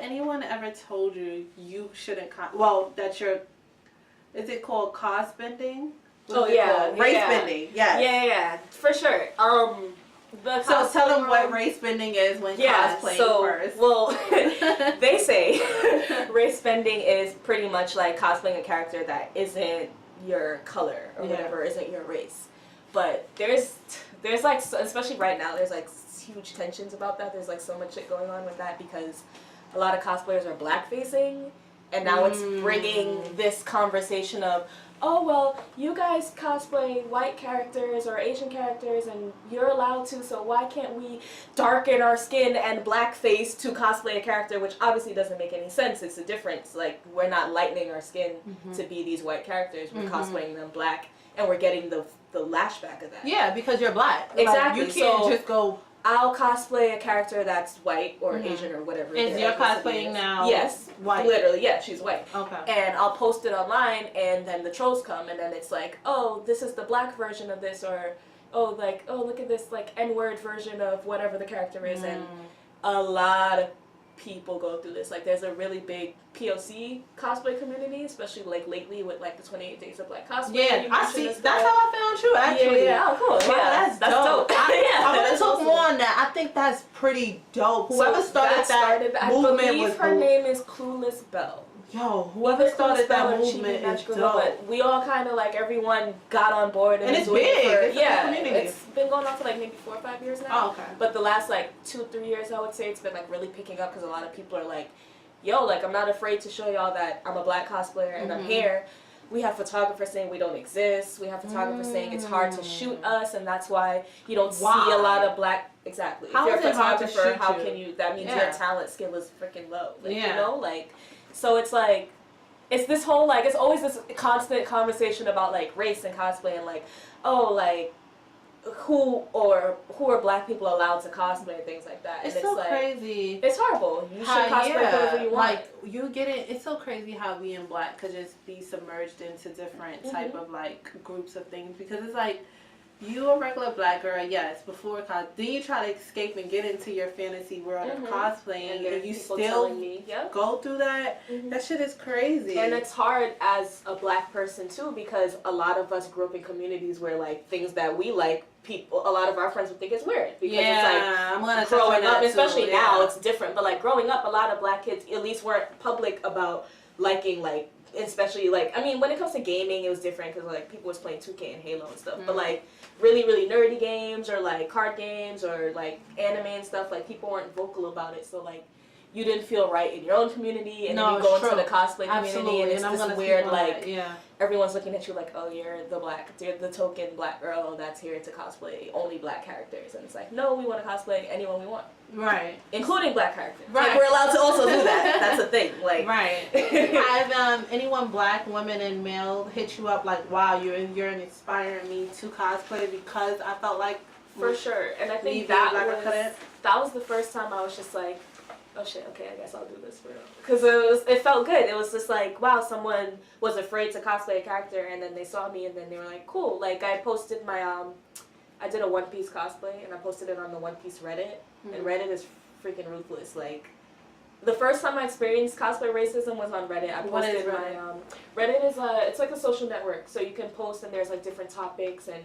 anyone ever told you you shouldn't well, that you're, is it called cos bending? Oh yeah, race bending. Yes. Yeah, for sure. So tell them what race bending is when cosplaying first. Well, they say race bending is pretty much like cosplaying a character that isn't your color or whatever, isn't your race. But there's like, especially right now, there's like huge tensions about that. There's like so much shit going on with that because a lot of cosplayers are black facing, and now it's bringing this conversation of, oh, well, you guys cosplay white characters or Asian characters and you're allowed to, so why can't we darken our skin and blackface to cosplay a character, which obviously doesn't make any sense. It's a difference. Like, we're not lightening our skin to be these white characters. We're cosplaying them black, and we're getting the lashback of that. Yeah, because you're black. Exactly. Like, you can't just go... I'll cosplay a character that's white or Asian or whatever. Is your cosplaying now? Yes. White? Literally, yeah, she's white. Okay. And I'll post it online, and then the trolls come, and then it's like, oh, this is the black version of this, or, oh, like, oh, look at this, like, N-word version of whatever the character is, and a lot of people go through this. Like, there's a really big POC cosplay community, especially, like, lately with, like, the 28 Days of Black Cosplay. Yeah, I see. That's how I found you, actually. Yeah, oh, cool. Wow, Yeah, that's dope. I want to talk awesome. more on that. I think that's pretty dope. Whoever started that movement I believe was her dope. name is Clueless Belle. Yo, whoever started that movement is dope. But we all kind of, like, everyone got on board. And it's big. It's been going on for, like, maybe 4 or 5 years now. Oh, okay. But the last, like, 2-3 years, I would say, it's been, like, really picking up because a lot of people are like, yo, like, I'm not afraid to show y'all that I'm a black cosplayer and I'm here. We have photographers saying we don't exist. We have photographers saying it's hard to shoot us, and that's why you don't see a lot of black. Exactly. How if you're is a it hard to photographer, shoot how you? can you? That means your talent skill is freaking low. Like, you know, like, so it's like, it's this whole, like, it's always this constant conversation about, like, race and cosplay and, like, oh, like, who are black people allowed to cosplay and things like that. It's and so like, crazy. It's horrible. You should cosplay whatever you want. Like, you get it. It's so crazy how we in black could just be submerged into different type of, like, groups of things, because it's like, you a regular black girl, yes, before then you try to escape and get into your fantasy world of cosplaying, and you still go through that. That shit is crazy. And it's hard as a black person too, because a lot of us grew up in communities where, like, things that we like, a lot of our friends would think it's weird, because it's like, I'm gonna growing up, especially now it's different, but like growing up, a lot of black kids at least weren't public about liking, like, especially, like, I mean, when it comes to gaming, it was different because, like, people was playing 2K and Halo and stuff, but, like, really, really nerdy games or, like, card games or, like, anime and stuff, like, people weren't vocal about it, so, like, you didn't feel right in your own community, and then you go into the cosplay community, and it's this weird, like, everyone's looking at you like, oh, you're the token black girl that's here to cosplay only black characters, and it's like, no, we want to cosplay anyone we want. Right. Including black characters. Right. Like, we're allowed to also do that. That's a thing. Like. Right. Have anyone, black, women, and male, hit you up like, wow, you're inspiring me to cosplay, because I felt like. For sure. And I think that was the first time I was just like, oh shit, okay, I guess I'll do this for real. Because it felt good. It was just like, wow, someone was afraid to cosplay a character, and then they saw me, and then they were like, cool. Like, I posted my, I did a One Piece cosplay, and I posted it on the One Piece Reddit, and Reddit is freaking ruthless. Like, the first time I experienced cosplay racism was on Reddit. I posted Reddit is it's like a social network, so you can post, and there's like different topics, and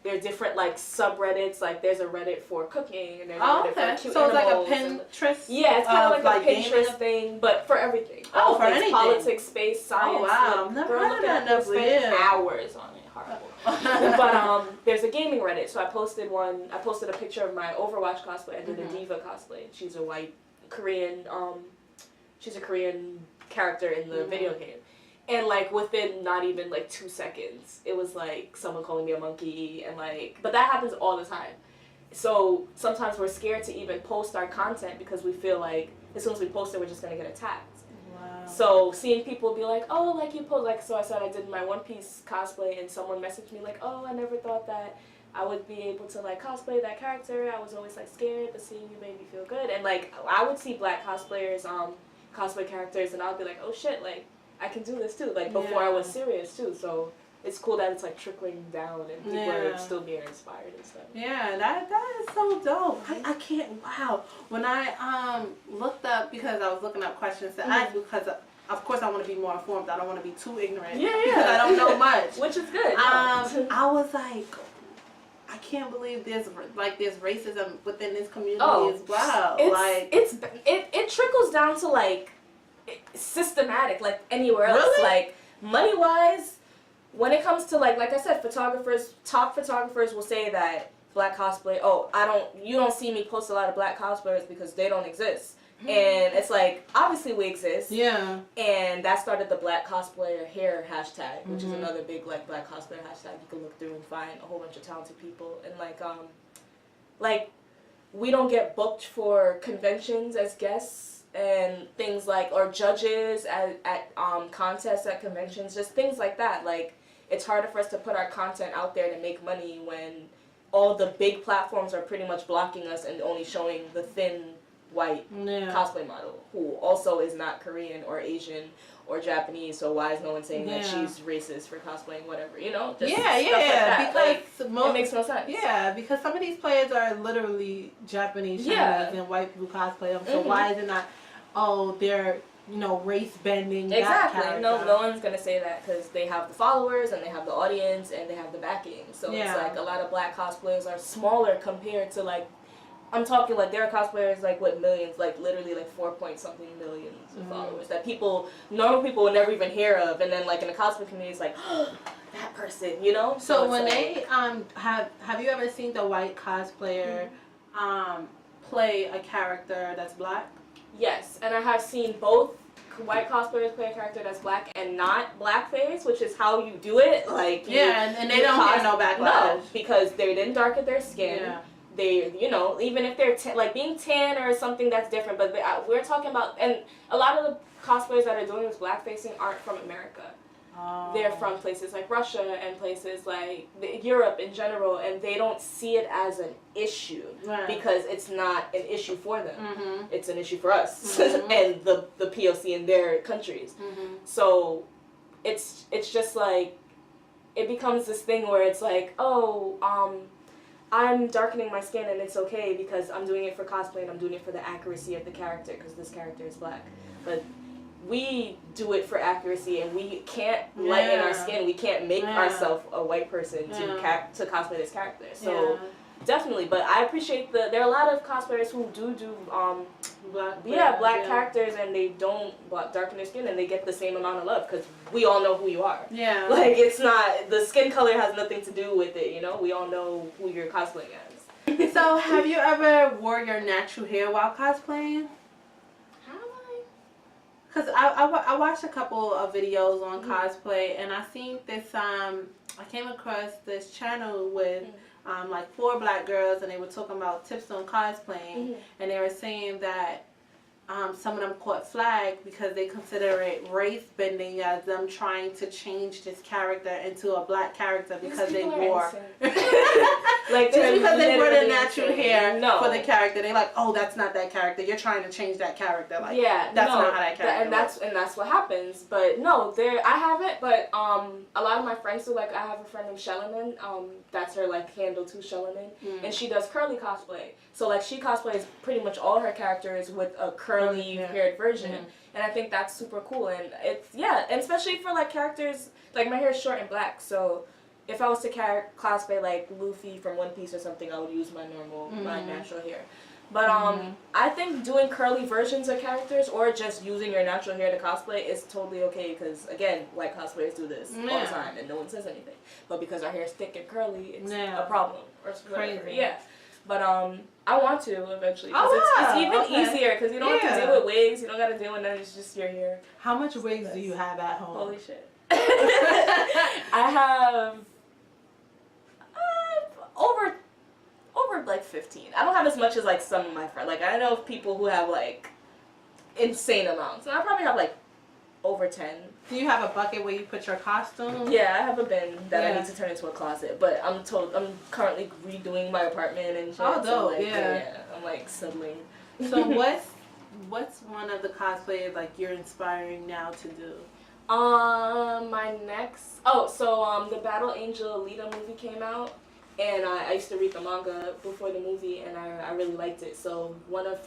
there are different, like, subreddits. Like, there's a Reddit for cooking, and there's a Reddit for cute so it's like a animals. Pinterest? Yeah, it's kind of like a Pinterest thing, but for everything. Oh, for anything. Politics, space, science. Oh, wow. I've never heard of that. Hours on it. Horrible. But there's a gaming Reddit, so I posted a picture of my Overwatch cosplay. I did a Diva cosplay. She's a white Korean, she's a Korean character in the video game. And, like, within not even, like, 2 seconds, it was, like, someone calling me a monkey, and, like, but that happens all the time. So sometimes we're scared to even post our content because we feel like as soon as we post it, we're just going to get attacked. Wow. So seeing people be like, oh, like, you post, like, so I said I did my One Piece cosplay, and someone messaged me, like, oh, I never thought that I would be able to, like, cosplay that character. I was always, like, scared, but seeing you made me feel good. And, like, I would see black cosplayers, cosplay characters, and I would be like, oh, shit, like, I can do this too, like, before I was serious too, so it's cool that it's like trickling down and people are still being inspired and stuff. Yeah, that is so dope. I can't, wow. When I looked up, because I was looking up questions to ask, because of course I want to be more informed. I don't want to be too ignorant. Yeah, because I don't know much. Which is good. I was like, I can't believe there's racism within this community as well. It trickles down to like systematic, like anywhere else. Really? Like money wise, when it comes to like I said, top photographers will say that black cosplay. Oh, you don't see me post a lot of black cosplayers because they don't exist. And it's like, obviously we exist. Yeah. And that started the Black Cos Player hair hashtag, which is another big like Black Cosplayer hashtag. You can look through and find a whole bunch of talented people. And like we don't get booked for conventions as guests and things like, or judges at contests at conventions, just things like that. Like it's harder for us to put our content out there to make money when all the big platforms are pretty much blocking us and only showing the thin white cosplay model who also is not Korean or Asian or Japanese, so why is no one saying that she's racist for cosplaying, whatever, you know? Just stuff like that. Because it makes no sense. Yeah, because some of these players are literally Japanese, Chinese, and white people cosplay them, so why is it not, they're, race bending that character? No one's gonna say that because they have the followers and they have the audience and they have the backing, so it's like a lot of black cosplayers are smaller compared to like, I'm talking like there are cosplayers like with millions, like literally like 4-point-something millions of followers that normal people would never even hear of, and then like in the cosplay community it's like, oh, that person, you know? So when they have you ever seen the white cosplayer play a character that's black? Yes, and I have seen both white cosplayers play a character that's black and not blackface, which is how you do it. Like and they don't get no backlash. No, because they didn't darken their skin. Yeah. They, even if they're like being tan or something, that's different. But we're talking about, and a lot of the cosplayers that are doing this blackfacing aren't from America. Oh. They're from places like Russia and places like Europe in general, and they don't see it as an issue because it's not an issue for them. It's an issue for us and the POC in their countries. So it's just like, it becomes this thing where it's like, I'm darkening my skin and it's okay because I'm doing it for cosplay and I'm doing it for the accuracy of the character because this character is black. But we do it for accuracy and we can't lighten our skin. We can't make ourselves a white person to cosplay this character. So definitely, but I appreciate there are a lot of cosplayers who do black characters and they don't darken their skin and they get the same amount of love because we all know who you are. Yeah. Like it's not, the skin color has nothing to do with it, we all know who you're cosplaying as. So have you ever wore your natural hair while cosplaying? Have I? Because I watched a couple of videos on cosplay and I seen this, I came across this channel with like 4 black girls and they were talking about tips on cosplaying and they were saying that some of them caught flag because they consider it race bending as them trying to change this character into a black character because they wore like just because they wore the natural hair for the character. They're like, oh, that's not that character. You're trying to change that character. Like, that's not how that character and that's what happens. But no, I haven't. But a lot of my friends do. Like I have a friend named Shelaman. That's her like handle too, Shelaman, and she does curly cosplay. So like she cosplays pretty much all her characters with a curly haired version, and I think that's super cool. And it's and especially for like characters like my hair is short and black, so if I was to cosplay like Luffy from One Piece or something, I would use my normal my natural hair. But I think doing curly versions of characters or just using your natural hair to cosplay is totally okay because again, white cosplayers do this all the time and no one says anything. But because our hair is thick and curly, it's a problem or whatever. Crazy. Yeah. But I want to eventually. It's even easier because you don't have to deal with wigs. You don't got to deal with none. It's just your hair. How much wigs do you have at home? Holy shit. I have over like 15. I don't have as much as like some of my friends. Like I know of people who have like insane amounts. And I probably have like over 10. Do you have a bucket where you put your costume? Yeah, I have a bin that I need to turn into a closet. But I'm currently redoing my apartment and shit. Oh, dope. So like, I'm like settling. So what's one of the cosplayers like you're inspiring now to do? My next. The Battle Angel Alita movie came out, and I used to read the manga before the movie, and I really liked it. So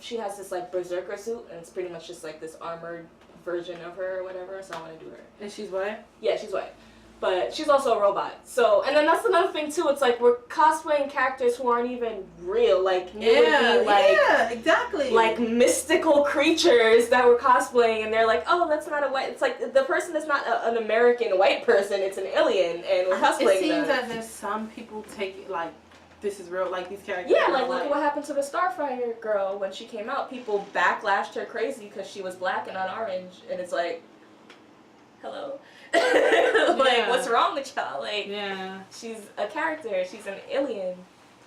she has this like berserker suit, and it's pretty much just like this armored version of her or whatever. So I want to do her. And she's white? Yeah, she's white. But she's also a robot. So, and then that's another thing too. It's like we're cosplaying characters who aren't even real. Like, exactly. Like mystical creatures that we're cosplaying, and they're like, oh, that's not a white. It's like the person is not an American white person. It's an alien, and we're cosplaying. It seems as if some people take it like this is real. Like these characters. Yeah, like look at what happened to the Starfire girl when she came out. People backlashed her crazy because she was black and not orange, and it's like, hello. Like, what's wrong with y'all? Like, she's a character. She's an alien,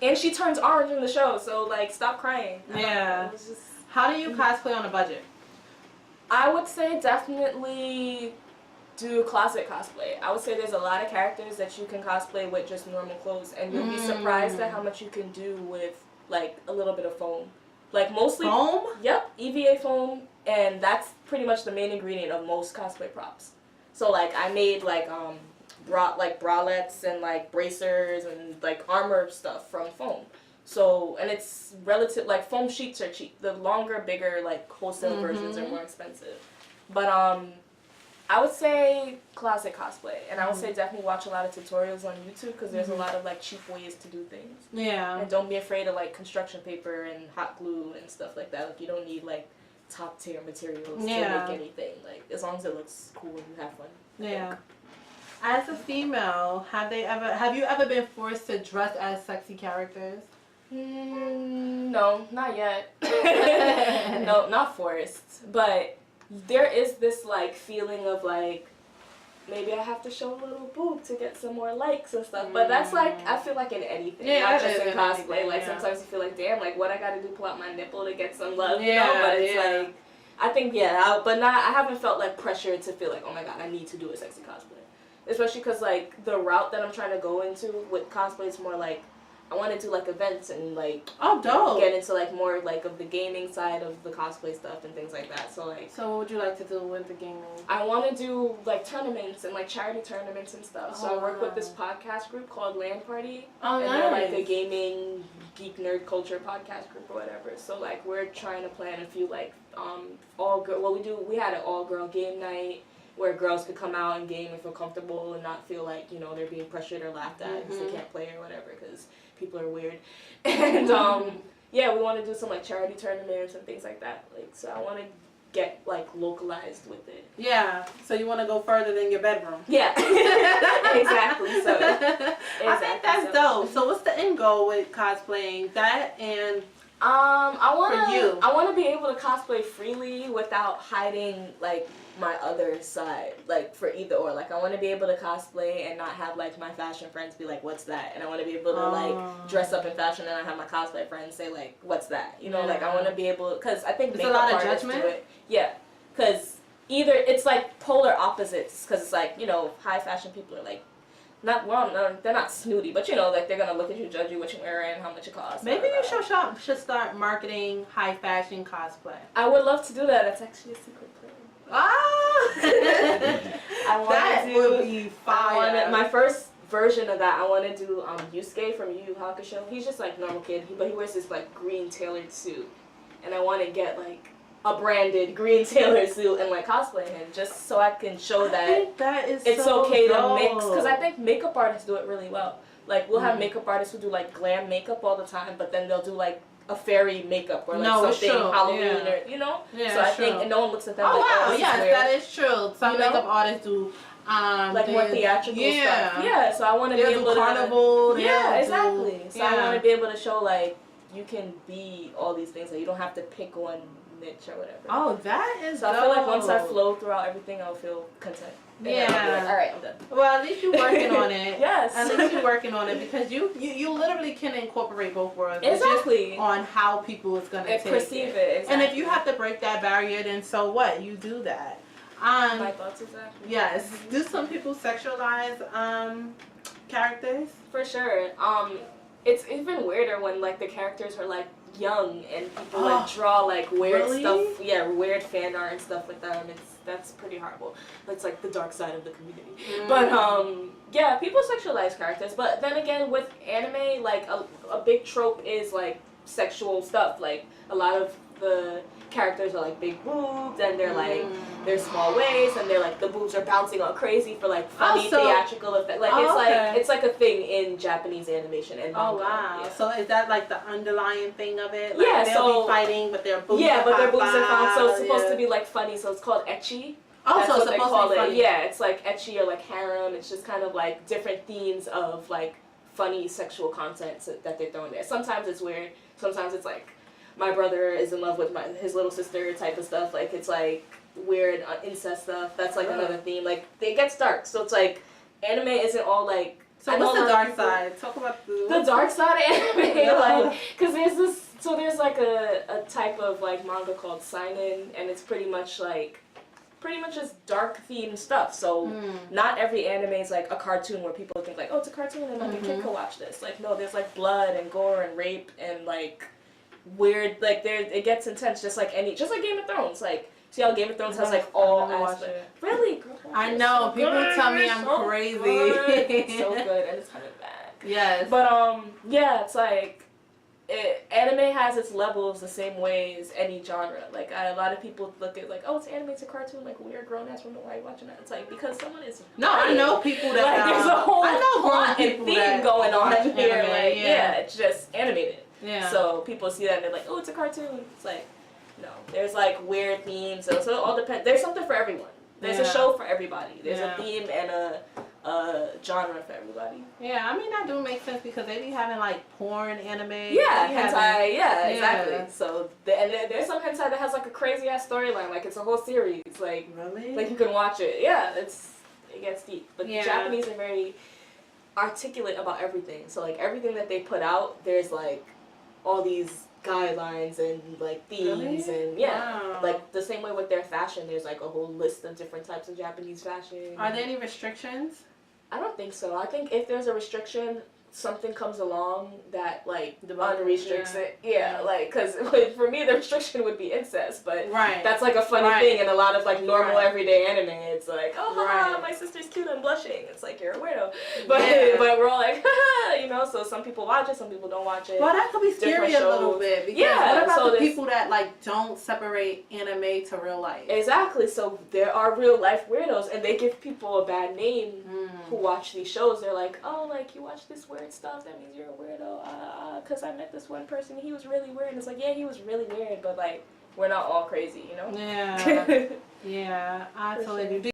and she turns orange in the show. So, like, stop crying. How do you cosplay on a budget? I would say definitely do closet cosplay. I would say there's a lot of characters that you can cosplay with just normal clothes, and you'll be surprised at how much you can do with like a little bit of foam. Like mostly foam. Yep, EVA foam, and that's pretty much the main ingredient of most cosplay props. So like I made like bralettes and like bracers and like armor stuff from foam. So and it's relative like foam sheets are cheap. The longer, bigger like wholesale versions are more expensive. But I would say closet cosplay, and I would say definitely watch a lot of tutorials on YouTube because there's a lot of like cheap ways to do things. Yeah. And don't be afraid of like construction paper and hot glue and stuff like that. Like you don't need like top tier materials to make anything. Like as long as it looks cool and you have fun. Yeah. As a female, have you ever been forced to dress as sexy characters? No, not yet. No, not forced. But there is this like feeling of like maybe I have to show a little boob to get some more likes and stuff. But that's like I feel like in anything, not just in cosplay. Like sometimes you feel like damn, like what I gotta do, pull out my nipple to get some love. You know? But it's like I think I haven't felt like pressure to feel like oh my god I need to do a sexy cosplay, especially because like the route that I'm trying to go into with cosplay is more like I want to do like events and like get into like more like of the gaming side of the cosplay stuff and things like that. So like what would you like to do with the gaming? I want to do like tournaments and like charity tournaments and stuff. So I work with this podcast group called Land Party, and they're like a gaming geek nerd culture podcast group or whatever. So like we're trying to plan a few like we had an all girl game night where girls could come out and game and feel comfortable and not feel like they're being pressured or laughed at because they can't play or whatever because people are weird. And we want to do some like charity tournaments and things like that. Like so I want to get like localized with it. Yeah. So you want to go further than your bedroom. Yeah. Exactly. So I think that's dope. So what's the end goal with cosplaying? That and I want to be able to cosplay freely without hiding like my other side, like for either or. Like I want to be able to cosplay and not have like my fashion friends be like, "What's that?" And I want to be able to like dress up in fashion and I have my cosplay friends say like, "What's that?" Like I want to be able because I think makeup artists do it. Yeah, because either it's like polar opposites because it's like high fashion people are like. They're not snooty, but like they're gonna look at you, judge you, what you're wearing, how much it costs. Maybe you should start marketing high fashion cosplay. I would love to do that. It's actually a secret plan. That would be fire. My first version of that, I want to do Yusuke from Yu Yu Hakusho. He's just like normal kid, but he wears this like green tailored suit, and I want to get like a branded green tailored suit and like cosplay him just so I can show that it's so okay to mix because I think makeup artists do it really well. Like we'll have makeup artists who do like glam makeup all the time, but then they'll do like a fairy makeup or like something Halloween or so I think and no one looks at them that is true. Some makeup artists do like more theatrical stuff. So I want to be able to carnival exactly. So I want to be able to show like you can be all these things, like you don't have to pick one niche or whatever. That is so dope. I feel like once I flow throughout everything I'll feel content. And I'll be like, all right, I'm done. Well, at least you're working on it. Yes. At least you're working on it because you literally can incorporate both worlds. Exactly. Just on how people is going to perceive it. Exactly. And if you have to break that barrier, then so what? You do that. My thoughts exactly. Yes. Do some people sexualize characters? For sure. It's even weirder when like the characters are like young, and people like draw like weird really? stuff, weird fan art and stuff with them. That's pretty horrible. That's like the dark side of the community. But yeah, people sexualize characters. But then again, with anime, like a big trope is like sexual stuff. Like a lot of the characters are like big boobs, and they're like they're small waist, and they're like the boobs are bouncing all crazy for like funny theatrical effect. Like it's like a thing in Japanese animation and manga. Oh wow! Yeah. So is that like the underlying thing of it? Like Yeah, they'll so be fighting, but their boobs yeah, are but their boobs pop are fun. out, So it's supposed to be like funny. So it's called ecchi. Oh, That's so what it's they supposed call to be it. funny. Yeah, it's like ecchi or like harem. It's just kind of like different themes of like funny sexual content that they throw in there. Sometimes it's weird. Sometimes it's like my brother is in love with his little sister type of stuff. Like it's like weird incest stuff. That's like another theme. Like it gets dark. So it's like anime isn't all like. So what's the dark side? Talk about the dark side of anime. Like, cause there's this. So there's like a type of like manga called seinen, and it's pretty much just dark themed stuff. So not every anime is like a cartoon where people think like, oh, it's a cartoon and like a kid can watch this. Like no, there's like blood and gore and rape and like weird, like it gets intense just like Game of Thrones. Like see how Game of Thrones has like all aspects. Really? I know. People tell me I'm so crazy. Good. It's so good, and it's coming back. Yes. But yeah, it's like anime has its levels the same way as any genre. Like a lot of people look at like, oh, it's anime, it's a cartoon. Like we're grown ass women, why are you watching that? It's like because someone is. No, I know people that like there's a whole plot and people theme going on here. Anime, like it's just animated. Yeah. So people see that and they're like, oh, it's a cartoon. It's like, no, there's like weird themes. So it all depends. There's something for everyone. There's a show for everybody. There's a theme and a genre for everybody. Yeah, I mean that do make sense because they be having like porn anime. Yeah, hentai. Yeah, exactly. So and there's some hentai that has like a crazy ass storyline. Like it's a whole series. Like really, like you can watch it. Yeah, it gets deep. But the Japanese are very articulate about everything. So like everything that they put out, there's like all these guidelines and like themes and like the same way with their fashion. There's like a whole list of different types of Japanese fashion. Are there any restrictions? I don't think so. I think if there's a restriction, something comes along that like unrestricts it. Yeah, like because for me the restriction would be incest, but that's like a funny thing in a lot of like normal everyday anime. It's like, oh, haha, my sister's cute and blushing. It's like you're a weirdo, but we're all like, haha, you know. So some people watch it, some people don't watch it. Well, that could be scary a little bit. Because what about the people that like don't separate anime to real life? Exactly. So there are real life weirdos, and they give people a bad name who watch these shows. They're like, oh, like you watch this weird stuff, that means you're a weirdo, because I met this one person, he was really weird, and it's like, yeah, he was really weird, but like, we're not all crazy, you know? Yeah. Yeah, I totally do.